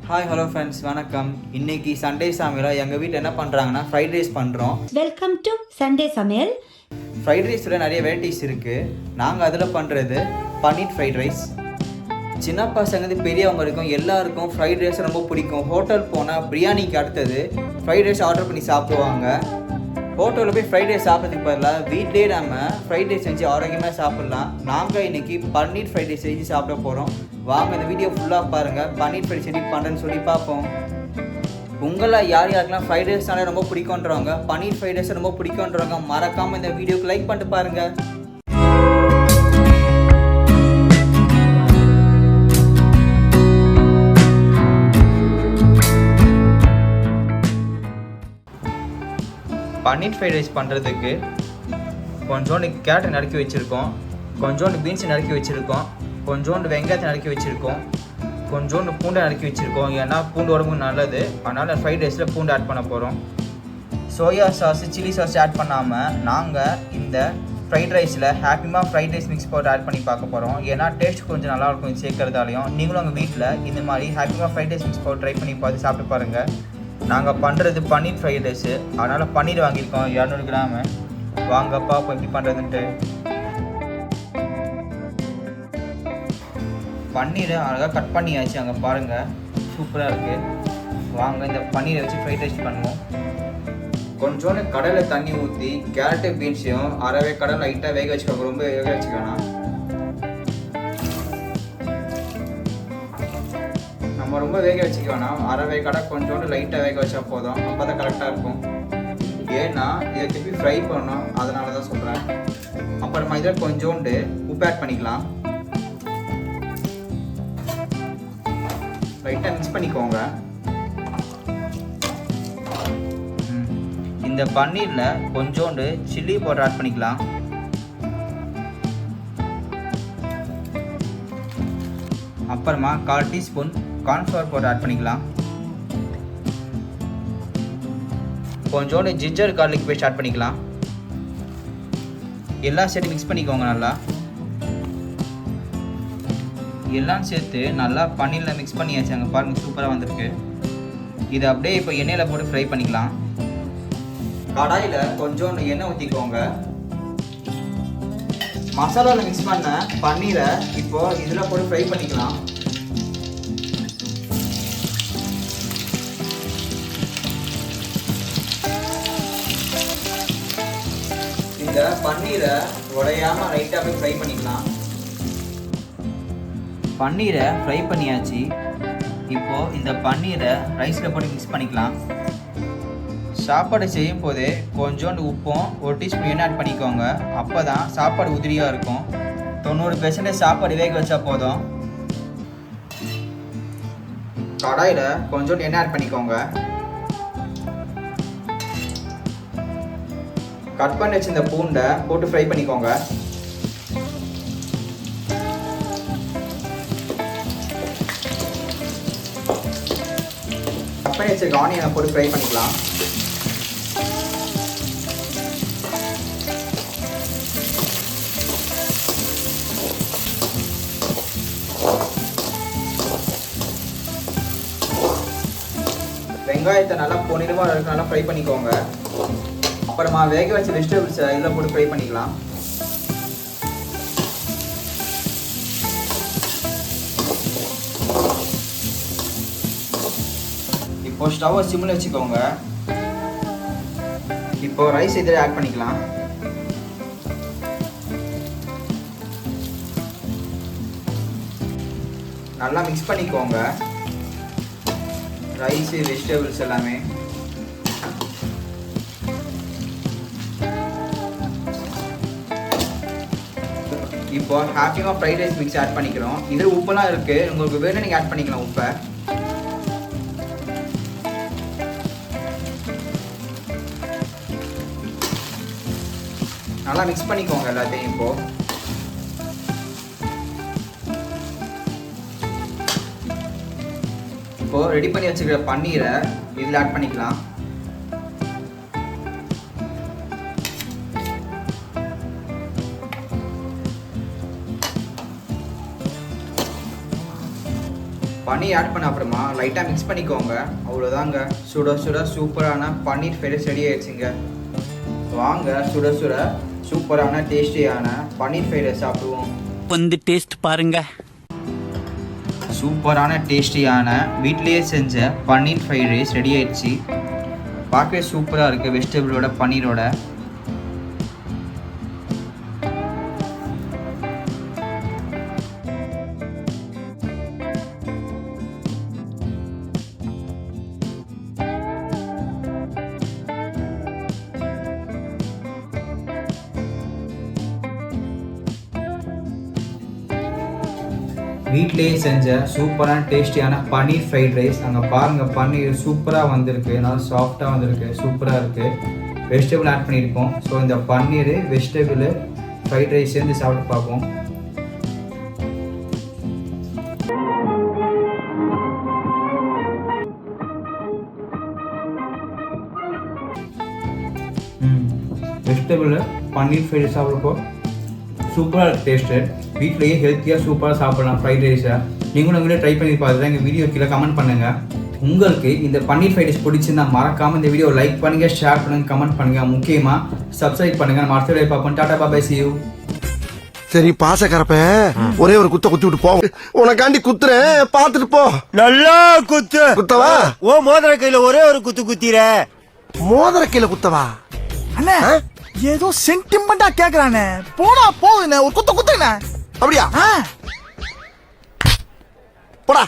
Hi hello friends வணக்கம். இன்னைக்கு Sunday சமையல் எங்கள் வீட்டில் என்ன பண்ணுறாங்கன்னா ஃப்ரைட் ரைஸ் பண்ணுறோம். வெல்கம் டு சண்டே சமையல். ஃப்ரைட் ரைஸில் நிறைய வெரைட்டிஸ் இருக்குது. நாங்கள் அதில் பண்ணுறது பன்னீர் ஃப்ரைட் ரைஸ். சின்ன பசங்க பெரியவங்க இருக்கும் எல்லாருக்கும் ஃப்ரைட் ரைஸ் ரொம்ப பிடிக்கும். ஹோட்டல் போனால் பிரியாணிக்கு அடுத்தது ஃப்ரைட் ரைஸ் ஆர்டர் பண்ணி சாப்பிடுவாங்க. ஹோட்டலில் போய் ஃப்ரைட் ரைஸ் சாப்பிட்றதுக்கு பதிலாக வீட்லேயே நம்ம ஃப்ரைட் ரைஸ் செஞ்சு ஆரோக்கியமாக சாப்பிட்லாம். நாங்கள் இன்றைக்கி பன்னீர் ஃப்ரைட் ரைஸ் செஞ்சு சாப்பிட போகிறோம். வாங்க இந்த வீடியோ ஃபுல்லாக பாருங்கள். பன்னீர் ஃப்ரைட் செஞ்சு பண்ணுறேன்னு சொல்லி பார்ப்போம். உங்களை யார் யாருக்கெல்லாம் ஃப்ரைட் ரைஸ்னாலே ரொம்ப பிடிக்குன்றவங்க, பன்னீர் ஃப்ரைட் ரைஸ் ரொம்ப பிடிக்குன்றவங்க மறக்காமல் இந்த வீடியோக்கு லைக் பண்ணிட்டு பாருங்கள். பன்னீர் ஃப்ரைட் ரைஸ் பண்ணுறதுக்கு கொஞ்சோண்டு கேரட்டை நறுக்கி வச்சுருக்கோம், கொஞ்சோண்டு பீன்ஸ் நறுக்கி வச்சுருக்கோம், கொஞ்சோண்டு வெங்காயத்தை நறுக்கி வச்சுருக்கோம், கொஞ்சோண்டு பூண்டை நறுக்கி வச்சுருக்கோம். ஏன்னா பூண்டு உடம்புக்கு நல்லது, அதனால் ஃப்ரைட் ரைஸில் பூண்டு ஆட் பண்ண போகிறோம். Soya sauce chilli sauce add பண்ணாமல் நாங்கள் இந்த ஃப்ரைட் ரைஸில் ஹாப்பிமா fried rice mix powder add பண்ணி பார்க்க போகிறோம். ஏன்னா டேஸ்ட் கொஞ்சம் நல்லாயிருக்கும் இது சேர்க்கறதாலையும். நீங்களும் உங்கள் வீட்டில் இந்த மாதிரி ஹாப்பிமா fried rice mix powder try பண்ணி பார்த்து சாப்பிட்டு பாருங்கள். நாங்கள் பண்ணுறது பன்னீர் ஃப்ரைட் ரைஸு, அதனால் பன்னீர் வாங்கியிருக்கோம் 200 கிராமு. வாங்கப்பா இப்போ எப்படி பண்ணுறதுன்ட்டு. பன்னீரை அழகாக கட் பண்ணியாச்சு, அங்கே பாருங்கள் சூப்பராக இருக்குது. வாங்க இந்த பன்னீரை வச்சு ஃப்ரைட் ரைஸ் பண்ணுவோம். கொஞ்சோண்டு கடலை தண்ணி ஊற்றி கேரட்டு பீன்ஸையும் அரைவே கடலை லைட்டாக வேக வச்சுக்கோங்க, ரொம்ப வேக வச்சுக்கோங்க. நம்ம ரொம்ப வேக வச்சுக்க வேணாம், அரை கடை கொஞ்சோண்டு லைட்டாக வேக வச்சா போதும், அப்போ தான் கரெக்டாக இருக்கும். ஏன்னா இதை திருப்பி ஃப்ரை பண்ணணும், அதனால தான் சொல்கிறேன். அப்புறமா இதில் கொஞ்சோண்டு உப்பு ஆட் பண்ணிக்கலாம். லைட்டாக மிக்ஸ் பண்ணிக்கோங்க. இந்த பன்னீரில் கொஞ்சோண்டு சில்லி பவுடர் ஆட் பண்ணிக்கலாம். அப்புறமா 1/4 டீஸ்பூன் கார்ன்ஃப்ளவர் பவுடர் ஆட் பண்ணிக்கலாம். கொஞ்சோண்டு ஜிஞ்சர் கார்லிக் பேஸ்ட் ஆட் பண்ணிக்கலாம். எல்லாம் சேர்த்து மிக்ஸ் பண்ணிக்கோங்க. நல்லா எல்லாம் சேர்த்து நல்லா பன்னீரில் மிக்ஸ் பண்ணியாச்சு, அங்கே பாருங்கள் சூப்பராக வந்திருக்கு. இதை அப்படியே இப்போ எண்ணெயில் போட்டு ஃப்ரை பண்ணிக்கலாம். கடாயில் கொஞ்சோண்டு எண்ணெய் ஊற்றிக்கோங்க. மசாலாவில் மிக்ஸ் பண்ண பன்னீரை இப்போ இதில் போட்டு ஃப்ரை பண்ணிக்கலாம். இந்த பன்னீரை உடையாமல் லைட்டாக ஃப்ரை பண்ணிக்கலாம். பன்னீரை ஃப்ரை பண்ணியாச்சு. இப்போது இந்த பன்னீரை ரைஸில் போட்டு மிக்ஸ் பண்ணிக்கலாம். சாப்பாடு செய்யும் போதே கொஞ்சோண்டு உப்பும் 1 டீஸ்பூன் எண்ணெய் ஆட் பண்ணிக்கோங்க. அப்போ தான் சாப்பாடு உதிரியாக இருக்கும். 90% சாப்பாடு வேக வச்சா போதும். கடாயில் கொஞ்சோண்டு எண்ணெய் ஆட் பண்ணிக்கோங்க. கட் பண்ணி வச்சு இந்த பூண்டை போட்டு ஃப்ரை பண்ணிக்கோங்க. கட் பண்ணி வச்சிருக்க ஆனியனை போட்டு ஃப்ரை பண்ணிக்கலாம். வெங்காயத்தை நல்லா பொன்னிறமாக இருக்கு, நல்லா ஃப்ரை பண்ணிக்கோங்க. அப்புறமா வேக வச்ச வெஜிடபிள்ஸ் இதில் போட்டு ஃப்ரை பண்ணிக்கலாம். இப்போ ஸ்டவ்வை சிம்மில் வச்சுக்கோங்க. இப்போ ரைஸ் இதில் ஆட் பண்ணிக்கலாம். நல்லா மிக்ஸ் பண்ணிக்கோங்க ரைஸு வெஜிடபிள்ஸ் எல்லாமே. இப்போ ஹாப்பிமா ஃப்ரைட் ரைஸ் மிக்ஸ் ஆட் பண்ணிக்கிறோம். இதில் உப்பெல்லாம் இருக்குது, உங்களுக்கு வேணும் நீங்கள் ஆட் பண்ணிக்கலாம் உப்பை. நல்லா மிக்ஸ் பண்ணிக்கோங்க எல்லாத்தையும். இப்போ ரெடி பண்ணி வச்சுக்கிற பன்னீரை இதில் ஆட் பண்ணிக்கலாம். பன்னீர் ஆட் பண்ண அப்புறமா லைட்டாக மிக்ஸ் பண்ணிக்கோங்க. அவ்வளோதாங்க, சுட சுட சூப்பரான பன்னீர் ஃப்ரைட் ரைஸ் ரெடி ஆயிடுச்சுங்க. வாங்க சுட சுட சூப்பரான டேஸ்டியான பன்னீர் ஃப்ரைட் ரைஸ் சாப்பிடுவோம். வந்து டேஸ்ட் பாருங்க. சூப்பரான டேஸ்டியான வீட்டிலேயே செஞ்ச பன்னீர் ஃப்ரைட் ரைஸ் ரெடி ஆயிடுச்சு. பார்க்கவே சூப்பராக இருக்குது வெஜிடபிளோட பன்னீரோட. வீட்டிலேயே செஞ்ச சூப்பரான டேஸ்டியான பன்னீர் ஃப்ரைட் ரைஸ். அங்கே பாருங்கள், பன்னீர் சூப்பராக வந்திருக்கு, நல்லா சாஃப்டாக வந்திருக்கு, சூப்பராக இருக்குது. வெஜிடபிள் ஆட் பண்ணியிருக்கோம். ஸோ இந்த பன்னீர் வெஜிடபிள் ஃப்ரைட் ரைஸ் சேர்ந்து சாப்பிட்டு பார்ப்போம். வெஜிடபிள் பன்னீர் ஃப்ரைட் ரைஸ் சாப்பிட்றப்போ சூப்பராக இருக்குது டேஸ்ட்டு. வீட்லேயே ஹெல்த்தியாக சூப்பராக சாப்பிடலாம் ஃப்ரைட் ரைஸை. நீங்களே ட்ரை பண்ணி பார்த்துட்டு எங்கள் வீடியோ கீழே கமெண்ட் பண்ணுங்கள். உங்களுக்கு இந்த பன்னீர் ஃப்ரைட் ரைஸ் பிடிச்சிருந்தா மறக்காமல் இந்த வீடியோ லைக் பண்ணுங்கள், ஷேர் பண்ணுங்கள், கமெண்ட் பண்ணுங்கள். முக்கியமாக சப்ஸ்கிரைப் பண்ணுங்கள். நம்ம அடுத்த வீடியோ பார்ப்போம். டாடா பாய், see you. சரி பாசக்கரப்ப ஒரே ஒரு குத்த குத்தி விட்டு போ. உனக்காண்டி குத்துறேன், பாத்துட்டு போ. நல்லா குத்து. குத்தவா? ஓ மோதிர கையில ஒரே ஒரு குத்து குத்திர. மோதிர கையில குத்தவா? அண்ணே ஏதோ சென்டிமெண்டா கேக்குறானே, போடா போகுதுண்ணே, ஒரு குத்த குத்துண்ணே. அப்படியா? ஆ போடா.